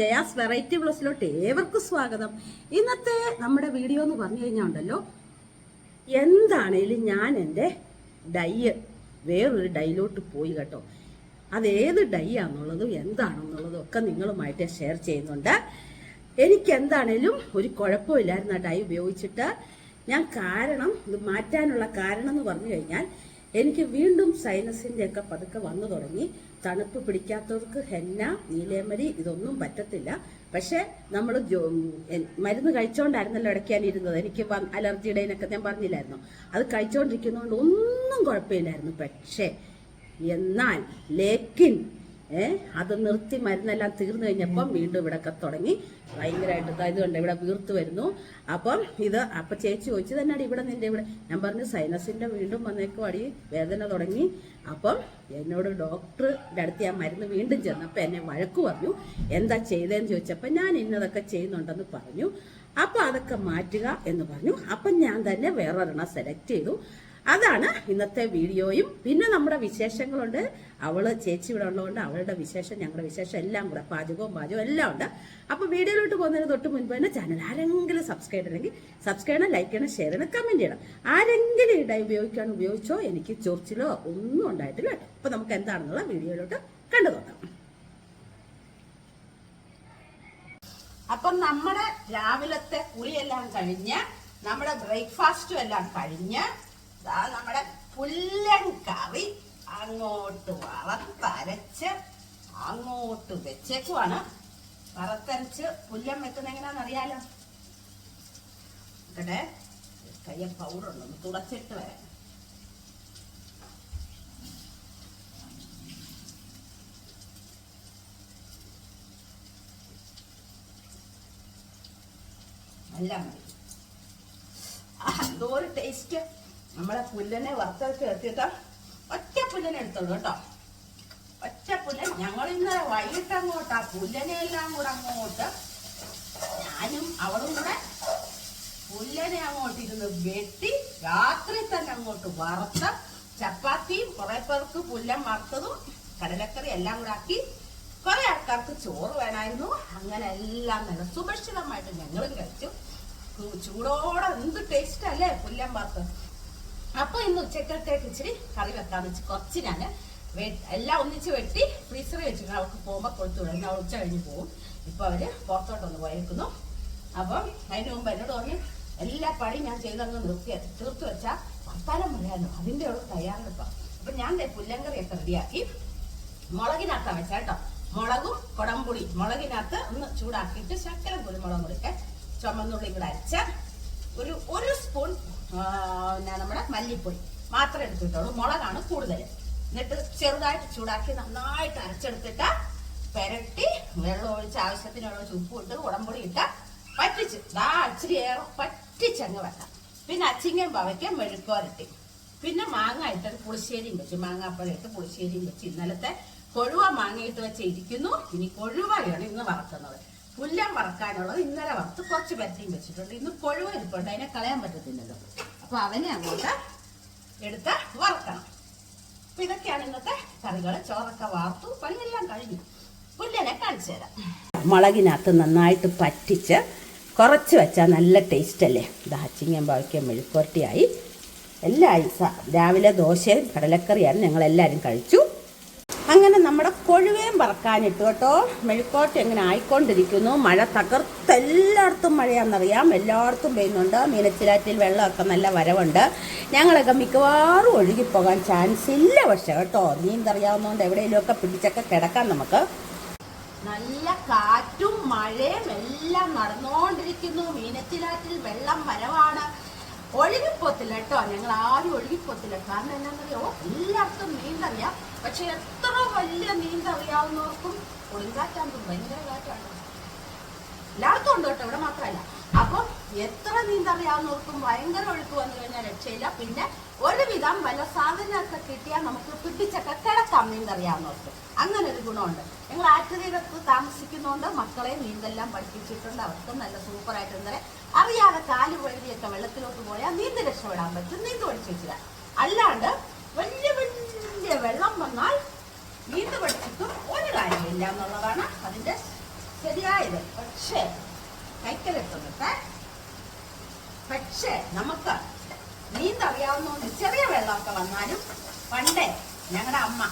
Jaya's variety പ്ലസിലോട്ട് ഏവർക്കും സ്വാഗതം. ഇന്നത്തെ നമ്മുടെ വീഡിയോ എന്ന് പറഞ്ഞു കഴിഞ്ഞാൽ ഉണ്ടല്ലോ, എന്താണേലും ഞാൻ എൻ്റെ വേറൊരു ഡൈയിലോട്ട് പോയി കേട്ടോ. അതേത് ഡൈ ആണെന്നുള്ളതും എന്താണെന്നുള്ളതും ഒക്കെ നിങ്ങളുമായിട്ട് ഷെയർ ചെയ്യുന്നുണ്ട്. എനിക്ക് എന്താണേലും ഒരു കുഴപ്പമില്ലായിരുന്നു ആ ഡൈ ഉപയോഗിച്ചിട്ട്. ഞാൻ ഇത് മാറ്റാനുള്ള കാരണം എന്ന് പറഞ്ഞു കഴിഞ്ഞാൽ, എനിക്ക് വീണ്ടും സൈനസിൻ്റെ ഒക്കെ പതുക്കെ വന്നു തുടങ്ങി. തണുപ്പ് പിടിക്കാത്തവർക്ക് ഹെന്ന, നീലേമരി ഇതൊന്നും പറ്റത്തില്ല. പക്ഷെ നമ്മൾ മരുന്ന് കഴിച്ചോണ്ടായിരുന്നല്ലോ ഇടയ്ക്കാനിരുന്നത്. എനിക്ക് അലർജിയുടെ ഞാൻ പറഞ്ഞില്ലായിരുന്നു. അത് കഴിച്ചോണ്ടിരിക്കുന്നതുകൊണ്ട് ഒന്നും കുഴപ്പമില്ലായിരുന്നു. പക്ഷേ എന്നാൽ അത് നിർത്തി മരുന്നെല്ലാം തീർന്നു കഴിഞ്ഞപ്പം വീണ്ടും ഇവിടെയൊക്കെ തുടങ്ങി ഭയങ്കരമായിട്ട് ഇതുകൊണ്ട് ഇവിടെ വീർത്ത് വരുന്നു. അപ്പം ചേച്ചി ചോദിച്ചു തന്നെയാണ് ഇവിടെ ഞാൻ പറഞ്ഞു സൈനസിന്റെ വീണ്ടും വന്നേക്കുവാടി, വേദന തുടങ്ങി. അപ്പം എന്നോട് ഡോക്ടറുടെ അടുത്ത് ഞാൻ മരുന്ന് വീണ്ടും ചെന്നപ്പോൾ എന്നെ വഴക്ക് പറഞ്ഞു. എന്താ ചെയ്തതെന്ന് ചോദിച്ചപ്പോൾ ഞാൻ ഇന്നതൊക്കെ ചെയ്യുന്നുണ്ടെന്ന് പറഞ്ഞു. അപ്പം അതൊക്കെ മാറ്റുക എന്ന് പറഞ്ഞു. അപ്പം ഞാൻ തന്നെ വേറൊരെണ്ണം സെലക്ട് ചെയ്തു. അതാണ് ഇന്നത്തെ വീഡിയോയും. പിന്നെ നമ്മുടെ വിശേഷങ്ങളുണ്ട്. ചേച്ചി ഇവിടെ ഉള്ളതുകൊണ്ട് അവളുടെ വിശേഷം, ഞങ്ങളുടെ വിശേഷം എല്ലാം കൂടെ, പാചകവും എല്ലാം ഉണ്ട്. അപ്പൊ വീഡിയോയിലോട്ട് പോകുന്നതിന് തൊട്ട് മുൻപ് തന്നെ ചാനൽ ആരെങ്കിലും സബ്സ്ക്രൈബ് ചെയ്യണമെങ്കിൽ സബ്സ്ക്രൈബ് ചെയ്യണം, ലൈക്ക് ചെയ്യണം, ഷെയർ ചെയ്യണം, കമന്റ് ചെയ്യണം. ആരെങ്കിലും ഇട ഉപയോഗിച്ചോ, എനിക്ക് ചൊറിച്ചിലോ ഒന്നും ഉണ്ടായിട്ടില്ല കേട്ടോ. അപ്പൊ നമുക്ക് എന്താണെന്നുള്ള വീഡിയോയിലോട്ട് കണ്ടു നോക്കാം. അപ്പം നമ്മുടെ രാവിലത്തെ കുളിയെല്ലാം കഴിഞ്ഞ്, നമ്മുടെ ബ്രേക്ക്ഫാസ്റ്റും എല്ലാം കഴിഞ്ഞ്, നമ്മുടെ പുല്ലൻ കറി അങ്ങോട്ട് വറുത്തരച്ച് അങ്ങോട്ട് വെച്ചേക്കുവാണ്. വറുത്തരച്ച് പുല്ലൻ വെക്കുന്ന എങ്ങനെയാണെന്ന് അറിയാലോ. ഇവിടെ കയ്യ പൗഡറുണ്ട്, തുടച്ചിട്ട് വരാം. നല്ല മതി. എന്തോ ഒരു ടേസ്റ്റ്. നമ്മളെ പുല്ലനെ വറുത്തരച്ച് എടുത്തിട്ട് ഒറ്റ പുല്ലനെ എടുത്തോളൂ കേട്ടോ. ഒറ്റ പുല്ലൻ. ഞങ്ങൾ ഇന്നലെ വൈകിട്ട് അങ്ങോട്ട് ആ പുല്ലനെ എല്ലാം കൂടെ അങ്ങോട്ട്, ഞാനും അവളും കൂടെ പുല്ലനെ അങ്ങോട്ട് ഇരുന്ന് വെട്ടി രാത്രി തന്നെ അങ്ങോട്ട് വറുത്ത്, ചപ്പാത്തിയും കുറെ പേർക്ക് പുല്ലൻ വറുത്തതും കടലക്കറി എല്ലാം കൂടെ ആക്കി. കുറെ ആൾക്കാർക്ക് ചോറ് വേണമായിരുന്നു. അങ്ങനെ എല്ലാം നല്ല സുരക്ഷിതമായിട്ട് ഞങ്ങളും കഴിച്ചു. ചൂടോടെ എന്ത് ടേസ്റ്റ് അല്ലേ പുല്ലൻ വറുത്ത്. അപ്പൊ ഇന്ന് ഉച്ചക്കത്തേക്ക് ഇച്ചിരി കറി വെക്കാന്ന് വെച്ച് കുറച്ച് ഞാൻ എല്ലാം ഒന്നിച്ച് വെട്ടി ഫ്രീസറിൽ വെച്ചിട്ട് അവർക്ക് പോകുമ്പോ കൊടുത്തു വിടും. അവൾ ഉച്ച കഴിഞ്ഞ് പോകും. ഇപ്പൊ അവര് പുറത്തോട്ടൊന്ന് പോയേക്കുന്നു. അപ്പം അതിന് മുമ്പ് എന്നോട് പറഞ്ഞു എല്ലാ പണിയും ഞാൻ ചെയ്തങ്ങ് തീർത്തു വെച്ചാൽ വർത്താനം പറയാനോ, അതിന്റെ ഒരു തയ്യാറെടുപ്പാണ്. അപ്പൊ ഞാൻ പുല്ലങ്കറിയൊക്കെ റെഡിയാക്കി മുളകിനകത്താ വെച്ച കേട്ടോ. മുളകും കുടംപുളി, മുളകിനകത്ത് ഒന്ന് ചൂടാക്കിയിട്ട് ശക്കലം കുരുമുളകും കൂടിയൊക്കെ ചുമന്നുള്ളി കൂടെ അരച്ച ഒരു സ്പൂൺ നമ്മുടെ മല്ലിപ്പൊടി മാത്രം എടുത്തിട്ടുള്ളൂ. മുളകാണ് കൂടുതൽ. എന്നിട്ട് ചെറുതായിട്ട് ചൂടാക്കി നന്നായിട്ട് അരച്ചെടുത്തിട്ട് പെരട്ടി വെള്ളം ഒഴിച്ച് ആവശ്യത്തിനുള്ള ഉപ്പ് ഇട്ട് കുടംപൊടി ഇട്ട് പറ്റിച്ച് ഇച്ചിരി ഏറെ പറ്റിച്ചങ്ങ് വെക്കാം. പിന്നെ അച്ചിങ്ങയും പവയ്ക്കും മെഴുക്കോരട്ടി, പിന്നെ മാങ്ങ ഇട്ടൊരു പുളിശ്ശേരിയും വെച്ചു. മാങ്ങാപ്പഴം ഇട്ട് പുളിശ്ശേരിയും വെച്ച് ഇന്നലത്തെ കൊഴുവ മാങ്ങയിട്ട് വെച്ച് ഇരിക്കുന്നു. ഇനി കൊഴുവയാണ് ഇന്ന് വറക്കുന്നത്. പുല്ലൻ വറക്കാനുള്ളത് ഇന്നലെ വറുത്ത് കുറച്ച് പരത്തിയും വെച്ചിട്ടുണ്ട്. ഇന്ന് കൊഴുവ ഇരിപ്പുണ്ട്, അതിനെ കളയാൻ പറ്റത്തില്ലല്ലോ. അപ്പൊ അവനെ അങ്ങോട്ട് എടുത്ത് വറക്കണം. അപ്പൊ ഇതൊക്കെയാണ് ഇന്നത്തെ കറികള്. ചോറൊക്കെ വാർത്തു, പണിയെല്ലാം കഴിഞ്ഞു. പുല്ലനെ കാണിച്ചു തരാം. മുളകിനകത്ത് നന്നായിട്ട് പറ്റിച്ച് കുറച്ച് വെച്ചാൽ നല്ല ടേസ്റ്റ് അല്ലേ. ദാച്ചിങ്ങയും ബാക്കിയും മെഴുക്കോരട്ടിയായി എല്ലാം. രാവിലെ ദോശയും കടലക്കറിയാണ് ഞങ്ങളെല്ലാവരും കഴിച്ചു. അങ്ങനെ നമ്മുടെ കൊഴുവേം പറക്കാനിട്ടു കേട്ടോ. മെഴുക്കോട്ട് എങ്ങനെ ആയിക്കൊണ്ടിരിക്കുന്നു. മഴ എല്ലായിടത്തും മഴയാണെന്നറിയാം, എല്ലായിടത്തും പെയ്യുന്നുണ്ട്. മീനച്ചിലാറ്റിൽ വെള്ളമൊക്കെ നല്ല വരവുണ്ട്. ഞങ്ങളൊക്കെ മിക്കവാറും ഒഴുകിപ്പോകാൻ ചാൻസ് ഇല്ല പക്ഷെ കേട്ടോ. നീന്തറിയാവുന്നതുകൊണ്ട് എവിടെയെങ്കിലുമൊക്കെ പിടിച്ചൊക്കെ കിടക്കാം നമുക്ക്. നല്ല കാറ്റും മഴയും എല്ലാം നടന്നുകൊണ്ടിരിക്കുന്നു. മീനച്ചിലാറ്റിൽ വെള്ളം വരവാണ്. ഒഴുകിപ്പോത്തില്ല കേട്ടോ, ഞങ്ങൾ ആരും ഒഴുകിപ്പോത്തില്ല. കാരണം എന്നാന്നറിയോ, എല്ലായിടത്തും നീന്തറിയാം. പക്ഷെ എത്ര വലിയ നീന്തറിയാവുന്നവർക്കും കൊടുങ്കാറ്റാകും, ഭയങ്കര കാറ്റാണ്. എല്ലായിടത്തും ഉണ്ട് കേട്ടോ, ഇവിടെ മാത്രമല്ല. അപ്പം എത്ര നീന്തറിയാവുന്നവർക്കും ഭയങ്കര ഒഴുക്ക് വന്നു കഴിഞ്ഞാൽ രക്ഷയില്ല. പിന്നെ ഒരുവിധം വല്ല സാധനമൊക്കെ കിട്ടിയാൽ നമുക്ക് പിടിച്ചൊക്കെ കിടക്കാം നീന്തറിയാവുന്നവർക്ക്. അങ്ങനെ ഒരു ഗുണമുണ്ട്. ഞങ്ങൾ ആറ്റുതീരത്ത് താമസിക്കുന്നതുകൊണ്ട് മക്കളെ നീന്തെല്ലാം പഠിപ്പിച്ചിട്ടുണ്ട്. അവർക്ക് നല്ല സൂപ്പറായിട്ട് ഇന്നലെ അറിയാതെ കാല് വഴുതിയൊക്കെ വെള്ളത്തിലോട്ട് പോയാൽ നീന്തി രക്ഷപ്പെടാൻ പറ്റും. നീന്ത് പഠിച്ചു വെച്ചില്ല. അല്ലാണ്ട് വലിയ വലിയ വെള്ളം വന്നാൽ നീന്ത് പഠിച്ചിട്ടും ഒരു കാര്യമില്ല എന്നുള്ളതാണ് അതിന്റെ ശരി. ശരിയായത്. പക്ഷേ കൈക്കലെത്തുന്നത് പക്ഷേ നമുക്ക് നീന്തറിയാവുന്നതുകൊണ്ട് ചെറിയ വെള്ളമൊക്കെ വന്നാലും പണ്ടേ ഞങ്ങളുടെ അമ്മ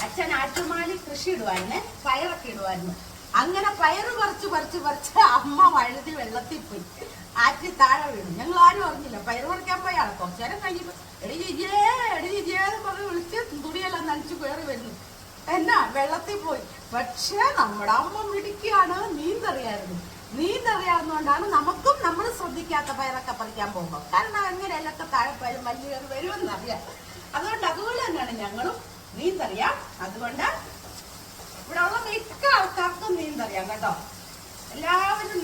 അച്ഛൻ ആറ്റുമാലി കൃഷി ഇടുവായിരുന്നു, പയറൊക്കെ ഇടുവായിരുന്നു. അങ്ങനെ പയറ് പറിച്ച് അമ്മ വഴുതി വെള്ളത്തിൽ പോയി ആറ്റി താഴെ വീണു. ഞങ്ങൾ ആരും അറിഞ്ഞില്ല. പയറ് പറിക്കാൻ പോയാണ്. കുറച്ചു നേരം കഴിഞ്ഞപ്പോ എടി ജിജേന്ന് പറഞ്ഞ് വിളിച്ച് തുണിയെല്ലാം നനച്ചു കയറി വരുന്നു. എന്നാ വെള്ളത്തിൽ പോയി. പക്ഷെ നമ്മുടെ അമ്മ മിടിക്കുകയാണ്. നീന്തറിയാവുന്നതുകൊണ്ടാണ് നമുക്കും നമ്മൾ ശ്രദ്ധിക്കാത്ത പയറൊക്കെ പറിക്കാൻ പോകുമ്പോൾ. കാരണം എങ്ങനെ എല്ലൊക്കെ താഴെ പോയാലും വലിയ കയറി വരുമെന്നറിയാം. അതുപോലെ തന്നെയാണ് ഞങ്ങളും നീന്തറിയാം. അതുകൊണ്ട് ഇവിടെ ഉള്ള മിക്ക ആൾക്കാർക്കും നീന്തറിയാം കേട്ടോ. എല്ലാവരും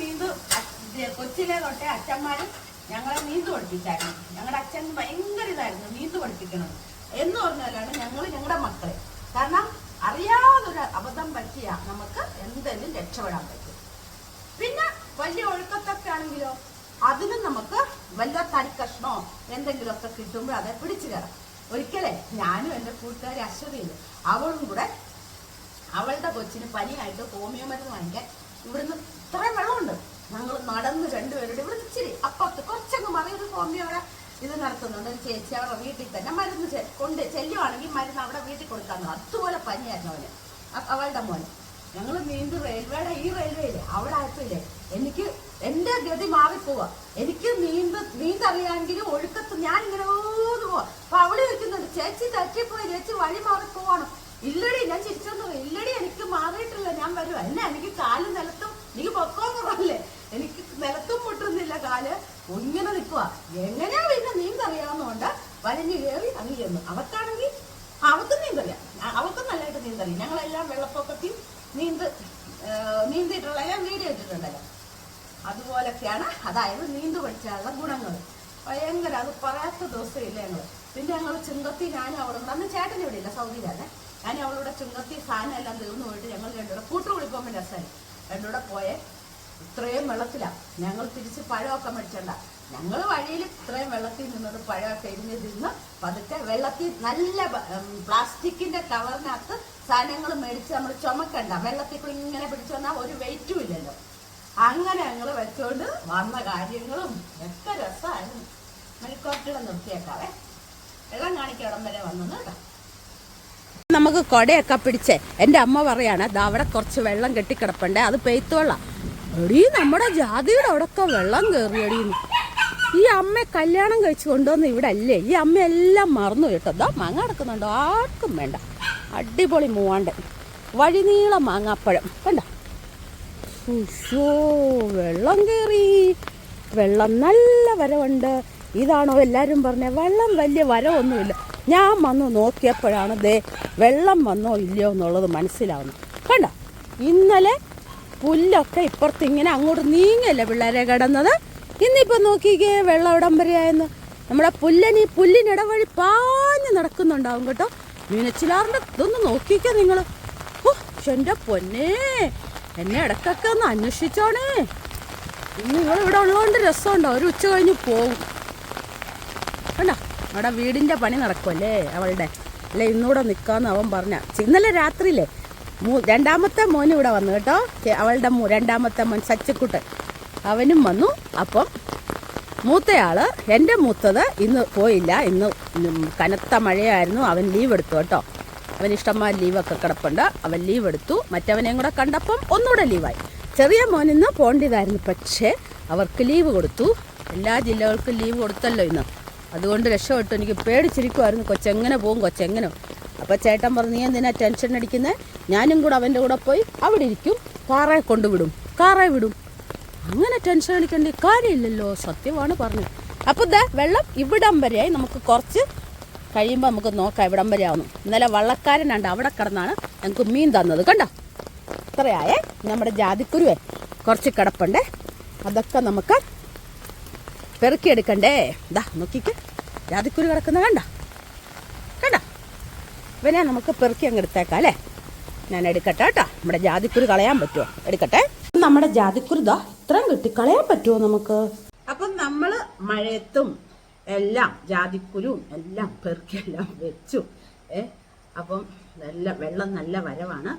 കൊച്ചിലെ തൊട്ടേ അച്ഛന്മാരും ഞങ്ങളെ നീന്ത് പഠിപ്പിച്ചായിരുന്നു. ഞങ്ങളുടെ അച്ഛൻ ഭയങ്കര ഇതായിരുന്നു നീന്ത് പഠിപ്പിക്കണം എന്ന് പറഞ്ഞാലാണ് ഞങ്ങളുടെ മക്കളെ. കാരണം അറിയാതൊരു അബദ്ധം പറ്റിയാ നമുക്ക് എന്തെങ്കിലും രക്ഷപ്പെടാൻ പറ്റും. പിന്നെ വലിയ ഒഴുക്കത്തൊക്കെ ആണെങ്കിലോ അതിനും നമുക്ക് വല്ല തടിക്കഷ്ണോ എന്തെങ്കിലുമൊക്കെ കിട്ടുമ്പോൾ അതെ പിടിച്ചു കയറാം. ഒരിക്കലേ ഞാനും എൻ്റെ കൂട്ടുകാരി അശ്വതിയില്ല, അവളും കൂടെ അവളുടെ കൊച്ചിന് പനിയായിട്ട് ഹോമിയോ മരുന്ന് വാങ്ങിക്കാൻ ഇവിടുന്ന് ഇത്രയും വെള്ളമുണ്ട്. ഞങ്ങൾ നടന്ന് രണ്ടുപേരുടെ ഇവിടുന്ന് ഇച്ചിരി അപ്പുറത്ത് കുറച്ചങ്ങ് മറിയൊരു ഹോമിയോടെ ഇത് നടത്തുന്നുണ്ട്. ഒരു ചേച്ചി അവരുടെ വീട്ടിൽ തന്നെ മരുന്ന് കൊണ്ട് ചെല്ലുവാണെങ്കിൽ മരുന്ന് അവിടെ വീട്ടിൽ കൊടുക്കാമെന്ന്. അതുപോലെ പനിയായിരുന്നു അവളുടെ മോന്. ഞങ്ങൾ നീന്ത് റെയിൽവേയുടെ ഈ റെയിൽവേയില്ലേ അവിടെ ആയപ്പോയില്ലേ എനിക്ക് എന്റെ ഗതി മാറിപ്പോവാ. എനിക്ക് നീന്തറിയാമെങ്കിലും ഒഴുക്കത്ത് ഞാൻ ഇങ്ങനെ പോവാ. അപ്പൊ അവള് വെക്കുന്നുണ്ട്, ചേച്ചി തെറ്റിപ്പോയി, ചേച്ചി വഴി മാറിപ്പോവാണ്. ഇല്ലടി, ഞാൻ ചിരിച്ചോന്ന് പറയും, ഇല്ലടി എനിക്ക് മാറിയിട്ടില്ല, ഞാൻ വരുവാ. എന്നാ എനിക്ക് കാല് നിലത്തും, എനിക്ക് പൊക്കോ കുറവല്ലേ, എനിക്ക് നിലത്തും മുട്ടുന്നില്ല, കാല് ഇങ്ങനെ നിൽക്കുക. എങ്ങനെയാ പിന്നെ നീന്തറിയാവുന്നതുകൊണ്ട് വലിഞ്ഞു കയറി അങ്ങ് ചെന്നു. അവക്കാണെങ്കിൽ അവക്കും നീന്തറിയാം, അവക്കും നല്ലതായിട്ട് നീന്തറിയാം. ഞങ്ങളെല്ലാം വെള്ളപ്പൊക്കത്തിൽ നീന്തിയിട്ടുള്ള ഞാൻ വീഡിയോ ഇട്ടിട്ടുണ്ടല്ലോ. അതുപോലൊക്കെയാണ്. അതായത് നീന്ത് പഠിച്ചാലുള്ള ഗുണങ്ങൾ ഭയങ്കര, അത് പറയാത്ത ദിവസമില്ല ഞങ്ങള്. പിന്നെ ഞങ്ങൾ ചുങ്കത്തി, ഞാനും അവിടെ കൂടെ, അന്ന് ചേട്ടൻ ഇവിടെ ഇല്ല, സൗദിയിലാണ്. ഞാൻ അവളുടെ ചുങ്കത്തി സാധനം എല്ലാം തീർന്നു പോയിട്ട് ഞങ്ങൾ രണ്ടുകൂടെ കൂട്ടുകുളിക്കുമ്പോൾ രസമായി രണ്ടുകൂടെ പോയെ. ഇത്രയും വെള്ളത്തിലാണ് ഞങ്ങൾ തിരിച്ച് പഴമൊക്കെ മേടിച്ചണ്ട. ഞങ്ങൾ വഴിയിൽ ഇത്രയും വെള്ളത്തിൽ നിന്നത് പഴമൊക്കെ എരിഞ്ഞ് തിന്ന് പതുക്കെ വെള്ളത്തിൽ നല്ല പ്ലാസ്റ്റിക്കിന്റെ കവറിനകത്ത് സാധനങ്ങൾ മേടിച്ച് നമ്മൾ ചുമക്കണ്ട. വെള്ളത്തിൽ കൂടി ഇങ്ങനെ പിടിച്ചു വന്നാൽ ഒരു വെയിറ്റും ഇല്ലല്ലോ. അങ്ങനെ ഞങ്ങൾ വെച്ചോണ്ട് വന്ന കാര്യങ്ങളും ഒക്കെ രസമായിരുന്നു. മെലിക്കോട്ടിടെ നിർത്തിയേക്കാവേ, വെള്ളം കാണിക്കടം വരെ വന്നു കേട്ടോ. നമുക്ക് കൊടയൊക്കെ പിടിച്ചേ എൻ്റെ അമ്മ പറയാണ്, ദാ അവിടെ കുറച്ച് വെള്ളം കെട്ടിക്കിടപ്പണ്ടേ, അത് പെയ്ത്തോളാം. എടീ നമ്മുടെ ജാതിയുടെ അവിടെയൊക്കെ വെള്ളം കയറിയടീന്ന്. ഈ അമ്മയെ കല്യാണം കഴിച്ച് കൊണ്ടുവന്ന് ഇവിടെ അല്ലേ, ഈ അമ്മ എല്ലാം മറന്നു കേട്ടോ. ദാ മാങ്ങ കിടക്കുന്നുണ്ടോ, ആർക്കും വേണ്ട, അടിപൊളി മൂവാണ്ട് വഴിനീളം മാങ്ങാപ്പഴം കണ്ട. വെള്ളം കയറി, വെള്ളം നല്ല വരവുണ്ട്. ഇതാണോ എല്ലാവരും പറഞ്ഞ വെള്ളം വലിയ വരവൊന്നുമില്ല. ഞാൻ വന്നു നോക്കിയപ്പോഴാണ് ദേ വെള്ളം വന്നോ ഇല്ലയോ എന്നുള്ളത് മനസ്സിലാവുന്നത്. കണ്ട, ഇന്നലെ പുല്ലൊക്കെ ഇപ്പുറത്ത് ഇങ്ങനെ അങ്ങോട്ട് നീങ്ങല്ലേ പിള്ളേരെ കിടന്നത്. ഇന്നിപ്പോൾ നോക്കിക്കേ വെള്ളം ഇടം വരെയായെന്ന്. നമ്മുടെ പുല്ലിനിടവഴി പാഞ്ഞ് നടക്കുന്നുണ്ടാവും കേട്ടോ. മീനച്ചിലാറിൻ്റെ ഇതൊന്ന് നോക്കിക്കേ നിങ്ങൾ. ഓ എൻ്റെ പൊന്നേ, എന്നെ ഇടയ്ക്കൊക്കെ ഒന്ന് അന്വേഷിച്ചോണേ. ഇന്ന് നിങ്ങളിവിടെ ഉള്ളതുകൊണ്ട് രസമുണ്ടോ, ഒരു ഉച്ച കഴിഞ്ഞ് പോകും കണ്ടോ. അവിടെ വീടിൻ്റെ പണി നടക്കുമല്ലേ അവളുടെ, അല്ലേ ഇന്നുകൂടെ നിൽക്കാമെന്ന് അവൻ പറഞ്ഞ. ഇന്നലെ രാത്രിയില്ലേ രണ്ടാമത്തെ മോനും ഇവിടെ വന്നു കേട്ടോ. അവളുടെ രണ്ടാമത്തെ മോൻ സച്ചിക്കുട്ടൻ അവനും വന്നു. അപ്പം മൂത്തയാൾ എൻ്റെ മൂത്തത് ഇന്ന് പോയില്ല, ഇന്ന് കനത്ത മഴയായിരുന്നു. അവൻ ലീവ് എടുത്തു കേട്ടോ. അവൻ ഇഷ്ടംമാതിരി ലീവൊക്കെ കിടപ്പുണ്ട്, അവൻ ലീവ് എടുത്തു. മറ്റവനെയും കൂടെ കണ്ടപ്പം ഒന്നുകൂടെ ലീവായി. ചെറിയ മോനിന്ന് പോകേണ്ടതായിരുന്നു, പക്ഷേ അവർക്ക് ലീവ് കൊടുത്തു. എല്ലാ ജില്ലകൾക്കും ലീവ് കൊടുത്തല്ലോ ഇന്ന്. അതുകൊണ്ട് രക്ഷപ്പെട്ടു. എനിക്ക് പേടിച്ചിരിക്കുമായിരുന്നു, കൊച്ചെങ്ങനെ പോകും, കൊച്ചെങ്ങനെ. അപ്പോൾ ചേട്ടൻ പറഞ്ഞു, നീ എന്തിനാ ടെൻഷൻ അടിക്കുന്നത്, ഞാനും കൂടെ അവൻ്റെ കൂടെ പോയി അവിടെ ഇരിക്കും, കാറെ കൊണ്ടുവിടും, കാറെ വിടും, അങ്ങനെ ടെൻഷൻ അടിക്കേണ്ട കാര്യമില്ലല്ലോ. സത്യമാണ് പറഞ്ഞത്. അപ്പോൾ ഇതാ വെള്ളം ഇവിടം വരെയായി. നമുക്ക് കുറച്ച് കഴിയുമ്പോൾ നമുക്ക് നോക്കാം ഇവിടം വരെ ആവുന്നു. ഇന്നലെ വള്ളക്കാരനുണ്ട്, അവിടെ കിടന്നാണ് ഞങ്ങൾക്ക് മീൻ തന്നത് കണ്ടോ. ഇത്രയായേ. നമ്മുടെ ജാതിക്കുരുവേ കുറച്ച് കിടപ്പുണ്ടേ, അതൊക്കെ നമുക്ക് പെറുക്കിയെടുക്കണ്ടേ. ഇതാ നോക്കിക്ക്, ജാതിക്കുരു കിടക്കുന്ന കണ്ട കണ്ട. ഇവനെ നമുക്ക് പെറുക്കി അങ്ങ് എടുത്തേക്കാം അല്ലേ. ഞാൻ എടുക്കട്ടെ കേട്ടോ. നമ്മുടെ ജാതിക്കുരു കളയാൻ പറ്റുമോ, എടുക്കട്ടെ. നമ്മുടെ ജാതിക്കുരു ഇതാ ഇത്രയും കിട്ടി, കളയാൻ പറ്റുമോ നമുക്ക്. അപ്പം നമ്മൾ മഴയത്തും എല്ലാം ജാതിക്കുരുവും എല്ലാം പെറുക്കിയെല്ലാം വെച്ചു. അപ്പം വെള്ളം നല്ല വരവാണ്.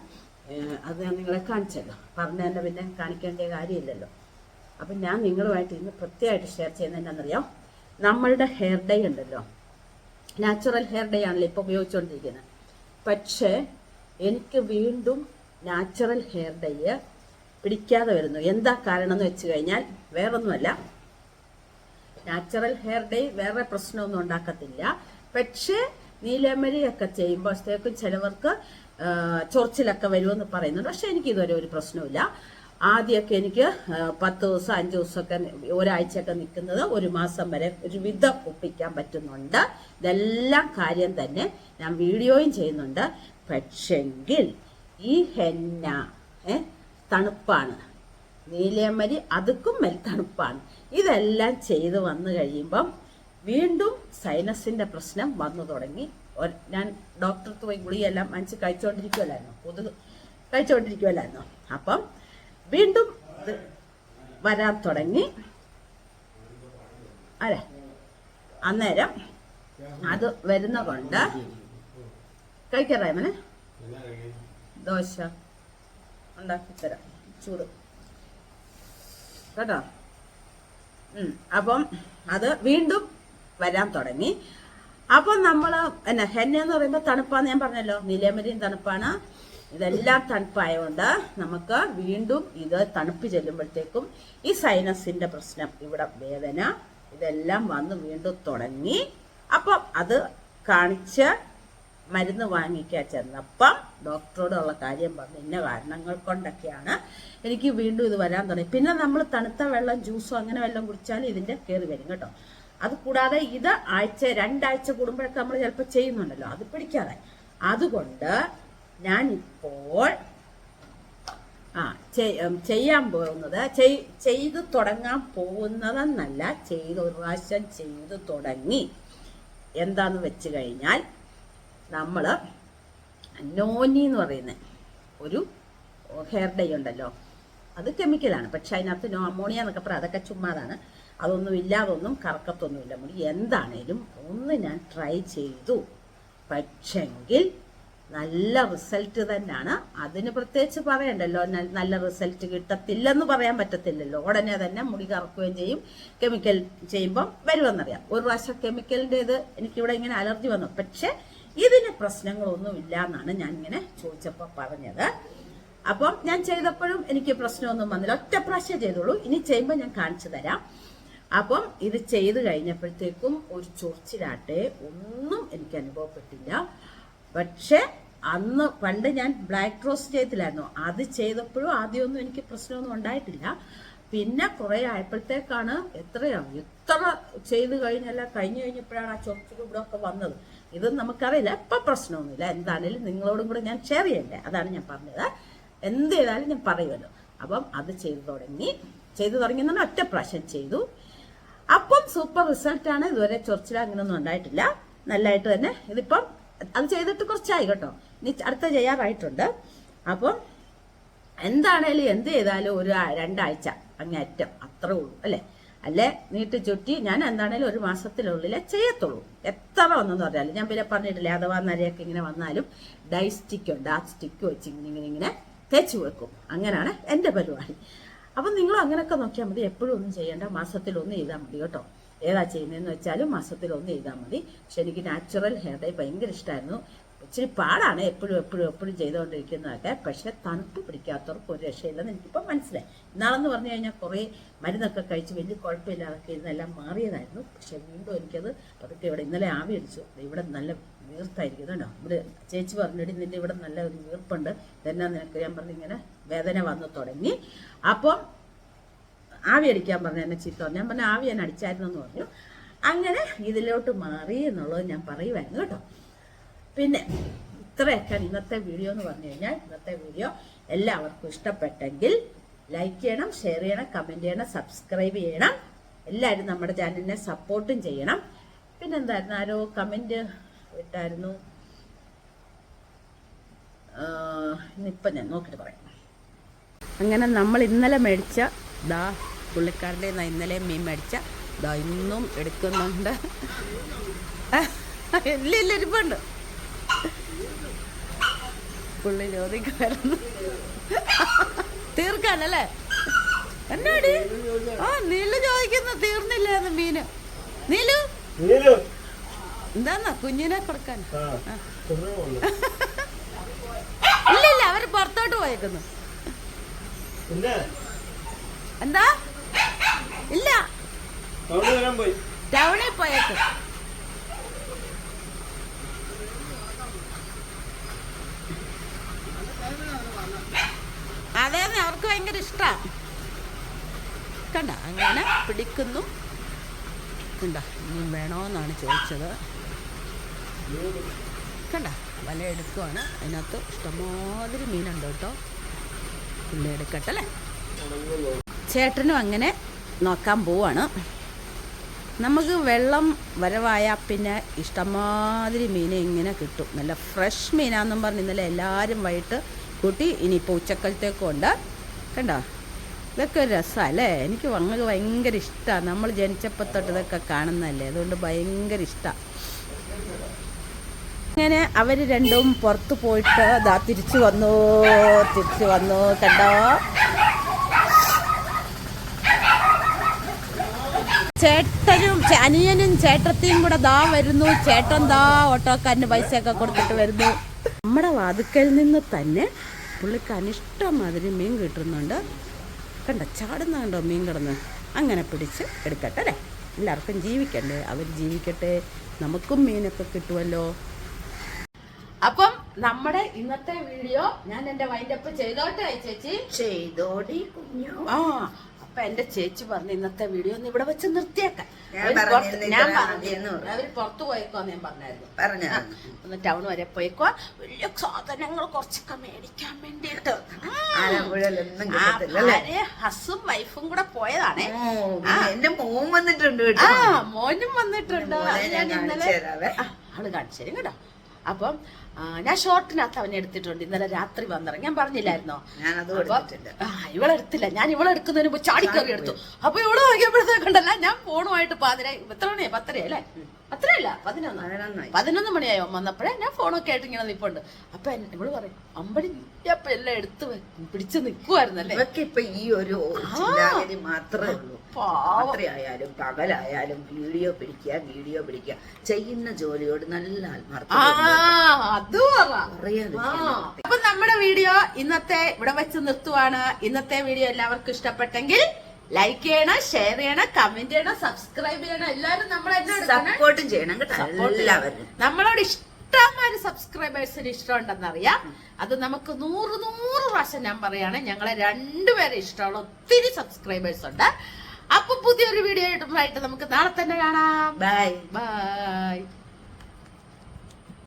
അത് ഞാൻ നിങ്ങളെ കാണിച്ചല്ലോ. പറഞ്ഞ തന്നെ പിന്നെ കാണിക്കേണ്ട കാര്യമില്ലല്ലോ. അപ്പം ഞാൻ നിങ്ങളുമായിട്ട് ഇന്ന് പ്രത്യേകമായിട്ട് ഷെയർ ചെയ്യുന്നത് എന്താണെന്നറിയാം, നമ്മളുടെ ഹെയർ ഡൈ ഉണ്ടല്ലോ, നാച്ചുറൽ ഹെയർ ഡൈ ആണല്ലോ ഇപ്പോൾ ഉപയോഗിച്ചുകൊണ്ടിരിക്കുന്നത്. പക്ഷേ എനിക്ക് വീണ്ടും നാച്ചുറൽ ഹെയർ ഡൈ പിടിക്കാതെ വരുന്നു. എന്താ കാരണം എന്ന് വെച്ച് കഴിഞ്ഞാൽ വേറൊന്നുമല്ല, നാച്ചുറൽ ഹെയർ ഡൈ വേറെ പ്രശ്നമൊന്നും ഉണ്ടാക്കത്തില്ല. പക്ഷേ നീലമരിയൊക്കെ ചെയ്യുമ്പോഴത്തേക്കും ചിലവർക്ക് ചൊറിച്ചിലൊക്കെ വരുമെന്ന് പറയുന്നുണ്ട്. പക്ഷെ എനിക്ക് ഇതുവരെ ഒരു പ്രശ്നമില്ല. ആദ്യമൊക്കെ എനിക്ക് 10 ദിവസം 5 ദിവസമൊക്കെ ഒരാഴ്ചയൊക്കെ നിൽക്കുന്നത് 1 മാസം വരെ ഒരു വിധം ഒപ്പിക്കാൻ പറ്റുന്നുണ്ട്. ഇതെല്ലാം കാര്യം തന്നെ ഞാൻ വീഡിയോയും ചെയ്യുന്നുണ്ട്. പക്ഷെങ്കിൽ ഈ ഹെന്ന തണുപ്പാണ്, നീലമരി അതുക്കും തണുപ്പാണ്. ഇതെല്ലാം ചെയ്ത് വന്നു കഴിയുമ്പം വീണ്ടും സൈനസിന്റെ പ്രശ്നം വന്നു തുടങ്ങി. ഞാൻ ഡോക്ടർക്ക് പോയി ഗുളിയെല്ലാം വാങ്ങിച്ച് കഴിച്ചുകൊണ്ടിരിക്കുമല്ലായിരുന്നു. അപ്പം വീണ്ടും ഇത് വരാൻ തുടങ്ങി. അല്ലേ, അന്നേരം അത് വരുന്ന കൊണ്ട് കഴിക്കാറായ മനെ ദോശ ഉണ്ടാക്കിത്തരാം, ചൂട് കേട്ടോ. അപ്പം അത് വീണ്ടും വരാൻ തുടങ്ങി. അപ്പം നമ്മൾ ഹെന്ന എന്ന് പറയുമ്പോൾ തണുപ്പാന്ന് ഞാൻ പറഞ്ഞല്ലോ, നീലമരിയും തണുപ്പാണ്. ഇതെല്ലാം തണുപ്പായതുകൊണ്ട് നമുക്ക് വീണ്ടും ഇത് തണുപ്പ് ചെല്ലുമ്പോഴത്തേക്കും ഈ സൈനസിന്റെ പ്രശ്നം, ഇവിടെ വേദന, ഇതെല്ലാം വന്ന് വീണ്ടും തുടങ്ങി. അപ്പം അത് കാണിച്ച് മരുന്ന് വാങ്ങിക്കാൻ ചെന്നപ്പം ഡോക്ടറോടുള്ള കാര്യം പറഞ്ഞു, ഇന്ന കാരണങ്ങൾ കൊണ്ടൊക്കെയാണ് എനിക്ക് വീണ്ടും ഇത് വരാൻ തുടങ്ങി. പിന്നെ നമ്മൾ തണുത്ത വെള്ളം ജ്യൂസോ അങ്ങനെ വല്ലതും കുടിച്ചാൽ ഇതിന്റെ കയറി വരും കേട്ടോ. അത് കൂടാതെ ഇത് 2 ആഴ്ച കൂടുമ്പോഴൊക്കെ നമ്മൾ ചിലപ്പോൾ ചെയ്യുന്നുണ്ടല്ലോ, അത് പിടിക്കാറായി. അതുകൊണ്ട് ഞാനിപ്പോൾ ചെയ്യാൻ പോകുന്നത്, ചെയ്തു തുടങ്ങാൻ പോകുന്നതെന്നല്ല, ഒരു പ്രാവശ്യം ചെയ്തു തുടങ്ങി. എന്താന്ന് വെച്ച് കഴിഞ്ഞാൽ നമ്മൾ നോനി എന്ന് പറയുന്ന ഒരു ഹെയർ ഡൈ ഉണ്ടല്ലോ, അത് കെമിക്കലാണ്. പക്ഷെ അതിനകത്ത് അമോണിയ എന്നൊക്കെ പറയാം, അതൊക്കെ ചുമ്മാതാണ്. അതൊന്നും ഇല്ലാതൊന്നും കറക്കത്തൊന്നുമില്ല മുടി. എന്താണേലും ഒന്ന് ഞാൻ ട്രൈ ചെയ്തു, പക്ഷെങ്കിൽ നല്ല റിസൾട്ട് തന്നെയാണ്. അതിന് പ്രത്യേകിച്ച് പറയണ്ടല്ലോ, നല്ല റിസൾട്ട് കിട്ടത്തില്ലെന്ന് പറയാൻ പറ്റത്തില്ലല്ലോ. ഉടനെ തന്നെ മുടി കറക്കുകയും ചെയ്യും. കെമിക്കൽ ചെയ്യുമ്പം വരുമെന്നറിയാം. ഒരു പ്രാവശ്യം കെമിക്കലിൻ്റെ ഇത് എനിക്കിവിടെ ഇങ്ങനെ അലർജി വന്നു. പക്ഷെ ഇതിന് പ്രശ്നങ്ങളൊന്നും ഇല്ല എന്നാണ് ഞാൻ ഇങ്ങനെ ചോദിച്ചപ്പോൾ പറഞ്ഞത്. അപ്പം ഞാൻ ചെയ്തപ്പോഴും എനിക്ക് പ്രശ്നമൊന്നും വന്നില്ല. ഒറ്റ പ്രാവശ്യം ചെയ്തോളൂ. ഇനി ചെയ്യുമ്പോൾ ഞാൻ കാണിച്ചു തരാം. അപ്പം ഇത് ചെയ്ത് കഴിഞ്ഞപ്പോഴത്തേക്കും ഒരു ചൊറിച്ചിലാട്ടെ ഒന്നും എനിക്ക് അനുഭവപ്പെട്ടില്ല. പക്ഷെ അന്ന് പണ്ട് ഞാൻ ബ്ലാക്ക് റോസ് ചെയ്തില്ലായിരുന്നു, അത് ചെയ്തപ്പോഴും ആദ്യമൊന്നും എനിക്ക് പ്രശ്നമൊന്നും ഉണ്ടായിട്ടില്ല. പിന്നെ കുറെ ആയപ്പോഴത്തേക്കാണ് എത്ര ചെയ്ത് കഴിഞ്ഞപ്പോഴാണ് ആ ചൊറിച്ചിലും ഇവിടെ ഒക്കെ വന്നത്. ഇത് നമുക്കറിയില്ല, ഇപ്പം പ്രശ്നമൊന്നുമില്ല. എന്താണേലും നിങ്ങളോടും കൂടെ ഞാൻ ഷെയർ ചെയ്യണ്ടേ, അതാണ് ഞാൻ പറഞ്ഞത്. എന്ത് ചെയ്താലും ഞാൻ പറയുമല്ലോ. അപ്പം അത് ചെയ്തു തുടങ്ങി എന്ന് ഒറ്റ പ്രാവശ്യം ചെയ്തു. അപ്പം സൂപ്പർ റിസൾട്ടാണ്. ഇതുവരെ ചൊറിച്ചില അങ്ങനെയൊന്നും ഉണ്ടായിട്ടില്ല. നല്ലതായിട്ട് തന്നെ ഇതിപ്പം അത് ചെയ്തിട്ട് കുറച്ചായി കേട്ടോ. ഇനി അടുത്ത ചെയ്യാറായിട്ടുണ്ട്. അപ്പം എന്താണേലും എന്ത് ചെയ്താലും ഒരു 2 ആഴ്ച അങ്ങേറ്റം അത്രേ ഉള്ളൂ, അല്ലേ നീട്ടി ചുറ്റി ഞാൻ എന്താണേലും 1 മാസത്തിനുള്ളിലേ ചെയ്യത്തുള്ളൂ. എത്ര വന്നെന്ന് പറഞ്ഞാലും ഞാൻ പിന്നെ പറഞ്ഞിട്ടില്ലേ, അഥവാ നരയൊക്കെ ഇങ്ങനെ വന്നാലും ഡൈ സ്റ്റിക്ക് ഉണ്ട്, ആ സ്റ്റിക്ക് വെച്ച് ഇങ്ങനെ തേച്ച് വെക്കും. അങ്ങനെയാണ് എൻ്റെ പരിപാടി. അപ്പം നിങ്ങളും അങ്ങനെയൊക്കെ നോക്കിയാൽ മതി. എപ്പോഴും ഒന്നും ചെയ്യേണ്ട, മാസത്തിലൊന്ന് ചെയ്താൽ മതി കേട്ടോ. ഏതാ ചെയ്യുന്നതെന്ന് വെച്ചാലും മാസത്തിലൊന്ന് ചെയ്താൽ മതി. പക്ഷെ എനിക്ക് നാച്ചുറൽ ഹെയർ ഡൈ ഭയങ്കര ഇഷ്ടമായിരുന്നു. ഇച്ചിരി പാടാണ് എപ്പോഴും ചെയ്തുകൊണ്ടിരിക്കുന്നതൊക്കെ. പക്ഷെ തണുപ്പ് പിടിക്കാത്തവർക്ക് ഒരു രക്ഷയില്ലെന്ന് എനിക്കിപ്പോൾ മനസ്സിലായി. ഇന്നാളെന്ന് പറഞ്ഞു കഴിഞ്ഞാൽ കുറേ മരുന്നൊക്കെ കഴിച്ച് വലിയ കുഴപ്പമില്ലാതൊക്കെ ഇരുന്നെല്ലാം മാറിയതായിരുന്നു. പക്ഷെ വീണ്ടും എനിക്കത് പതുക്കെ ഇവിടെ ഇന്നലെ ആവി അടിച്ചു. ഇവിടെ നല്ല വീർത്തായിരിക്കുന്നുണ്ടോ. ഇവിടെ ചേച്ചി പറഞ്ഞിട്ട് നിന്റെ ഇവിടെ നല്ല ഒരു വീർപ്പുണ്ട്, ഇതെന്നാ നിനക്ക്? ഞാൻ പറഞ്ഞു ഇങ്ങനെ വേദന വന്നു തുടങ്ങി. അപ്പം ആവി അടിക്കാൻ പറഞ്ഞു, എന്നെ ചീത്ത പറഞ്ഞു. ഞാൻ പറഞ്ഞു ആവി ഞാൻ അടിച്ചായിരുന്നു എന്ന് പറഞ്ഞു. അങ്ങനെ ഇതിലോട്ട് മാറി എന്നുള്ളത് ഞാൻ പറയുമായിരുന്നു കേട്ടോ. പിന്നെ ഇത്രയൊക്കെയാണ് ഇന്നത്തെ വീഡിയോ എന്ന് പറഞ്ഞു കഴിഞ്ഞാൽ. ഇന്നത്തെ വീഡിയോ എല്ലാവർക്കും ഇഷ്ടപ്പെട്ടെങ്കിൽ ലൈക്ക് ചെയ്യണം, ഷെയർ ചെയ്യണം, കമൻറ്റ് ചെയ്യണം, സബ്സ്ക്രൈബ് ചെയ്യണം. എല്ലാവരും നമ്മുടെ ചാനലിനെ സപ്പോർട്ടും ചെയ്യണം. പിന്നെന്തായിരുന്നു, ആരോ കമൻറ്റ് ഇട്ടായിരുന്നു, ഇന്നിപ്പം ഞാൻ നോക്കിയിട്ട് പറയാം. അങ്ങനെ നമ്മൾ ഇന്നലെ മേടിച്ച പുള്ളിക്കാരുടെ ഇന്നലെ മീൻ മേടിച്ച ഇന്നും എടുക്കുന്നുണ്ട്. ഇല്ല ഇരിപ്പുണ്ട്. പുള്ളി ചോദിക്കുമായിരുന്നു തീർക്കാനല്ലേ എന്നാടി നീലു ചോദിക്കുന്നു തീർന്നില്ലേന്ന് മീന്. നീലു എന്താന്നാ കുഞ്ഞിനെ കൊടുക്കാൻ? ഇല്ല അവര് പുറത്തോട്ട് പോയേക്കുന്നു. എന്താ? ഇല്ല ടൗണിൽ പോയേക്ക്. അതേന്ന് അവർക്ക് ഭയങ്കര ഇഷ്ടാ. കണ്ട അങ്ങനെ പിടിക്കുന്നു. കണ്ട ഇനി വേണോന്നാണ് ചോദിച്ചത്. കണ്ട വല എടുക്കുവാണ്. അതിനകത്ത് ഇഷ്ടംമാതിരി മീനുണ്ട് കേട്ടോ. പുള്ളി എടുക്കട്ടെ അല്ലേ. ചേട്ടനും അങ്ങനെ നോക്കാൻ പോവാണ്. നമുക്ക് വെള്ളം വരവായാൽ പിന്നെ ഇഷ്ടംമാതിരി മീൻ ഇങ്ങനെ കിട്ടും. നല്ല ഫ്രഷ് മീനാണെന്നും പറഞ്ഞ് ഇന്നലെ എല്ലാവരും വൈകിട്ട് കൂട്ടി. ഇനിയിപ്പോൾ ഉച്ചക്കലത്തേക്കും ഉണ്ട്. കണ്ടോ ഇതൊക്കെ ഒരു രസമല്ലേ. എനിക്ക് അങ്ങ് ഭയങ്കര ഇഷ്ടമാണ്. നമ്മൾ ജനിച്ചപ്പോൾ തൊട്ട് ഇതൊക്കെ കാണുന്നതല്ലേ, അതുകൊണ്ട് ഭയങ്കര ഇഷ്ടമാണ്. അങ്ങനെ അവർ രണ്ടും പുറത്ത് പോയിട്ട് ഇതാ തിരിച്ചു വന്നു. കണ്ടോ ചേട്ടനും അനിയനും ചേട്ടത്തിയും കൂടെ ദാ വരുന്നു. ചേട്ടൻ ദാ ഓട്ടോക്കാരന് പൈസയൊക്കെ കൊടുത്തിട്ട് വരുന്നു. നമ്മുടെ വാതുക്കൽ നിന്ന് തന്നെ പുള്ളിക്ക് അനിഷ്ടമാതിരി മീൻ കിട്ടുന്നുണ്ട്. കണ്ട ചാടുന്ന കണ്ടോ മീൻ കിടന്ന്. അങ്ങനെ പിടിച്ച് എടുക്കട്ടെ അല്ലേ. എല്ലാവർക്കും ജീവിക്കണ്ടേ, അവർ ജീവിക്കട്ടെ, നമുക്കും മീനൊക്കെ കിട്ടുമല്ലോ. അപ്പം നമ്മുടെ ഇന്നത്തെ വീഡിയോ ഞാൻ എന്റെ വൈൻഡപ്പ് ചെയ്തോട്ടെ ചേച്ചി. ചെയ്തോടി കുഞ്ഞു. അപ്പൊ എന്റെ ചേച്ചി പറഞ്ഞു ഇന്നത്തെ വീഡിയോ ഒന്ന് ഇവിടെ വെച്ച് നിർത്തിയേക്കാൻ. അവര് പുറത്തു പോയേക്കോന്ന് ഞാൻ പറഞ്ഞായിരുന്നു. ഒന്ന് ടൗൺ വരെ പോയേക്കോ. വലിയ സാധനങ്ങൾ കുറച്ചൊക്കെ മേടിക്കാൻ വേണ്ടിട്ട് ഹസും വൈഫും കൂടെ പോയതാണേ. എന്റെ മോൻ വന്നിട്ടുണ്ട്. മോനും വന്നിട്ടുണ്ട്. ഞാൻ ഇന്നലെ ആള് കാണിച്ചു കേട്ടോ. അപ്പം ഞാൻ ഷോർട്ടിനകത്ത് അവനെ എടുത്തിട്ടുണ്ട്. ഇന്നലെ രാത്രി വന്നിറങ്ങി ഞാൻ പറഞ്ഞില്ലായിരുന്നോ. ഇവളെടുത്തില്ല, ഞാൻ ഇവളെടുക്കുന്നതിന് മുമ്പ് ചാടിക്കറി എടുത്തു. അപ്പൊ ഇവള് നോക്കിയപ്പോഴത്തേക്കുണ്ടല്ല ഞാൻ ഫോണുമായിട്ട് എത്ര മണിയായി? 10:30 അല്ലേ? 10:30 അല്ല 11 മണിയായോ വന്നപ്പോഴേ ഞാൻ ഫോണൊക്കെ ആയിട്ട് ഇങ്ങനെ നിൽപ്പുണ്ട്. അപ്പൊ ഇവള് പറയും അമ്പടി അപ്പൊ എല്ലാം എടുത്ത് പിടിച്ച് നിൽക്കുവായിരുന്നല്ലേ. ഇവർക്ക് ഇപ്പൊ ഈ ഒരു ചിന്താഗതി മാത്രമേ ഉള്ളൂ. രാത്രിയായാലും പകലായാലും വീഡിയോ പിടിക്കുക ചെയ്യുന്ന ജോലിയോട് നല്ല അപ്പൊ നമ്മുടെ വീഡിയോ ഇന്നത്തെ ഇവിടെ വെച്ച് നിർത്തുവാണ്. ഇന്നത്തെ വീഡിയോ എല്ലാവർക്കും ഇഷ്ടപ്പെട്ടെങ്കിൽ ലൈക്ക് ചെയ്യണം, ഷെയർ ചെയ്യണം, കമന്റ് ചെയ്യണം, സബ്സ്ക്രൈബ് ചെയ്യണം. എല്ലാവരും നമ്മളെ സപ്പോർട്ടും ചെയ്യണം കേട്ടോ. നമ്മളോട് ഇഷ്ടംമാതിരി സബ്സ്ക്രൈബേഴ്സിന് ഇഷ്ടമുണ്ടെന്നറിയാം. അത് നമുക്ക് 100 പ്രാവശ്യം ഞാൻ പറയാണ്. ഞങ്ങളെ രണ്ടുപേരെ ഇഷ്ടമുള്ള ഒത്തിരി സബ്സ്ക്രൈബേഴ്സ് ഉണ്ട്. അപ്പൊ പുതിയൊരു വീഡിയോ ആയിട്ട് നമുക്ക് നാളെ തന്നെ കാണാം. Bye bye.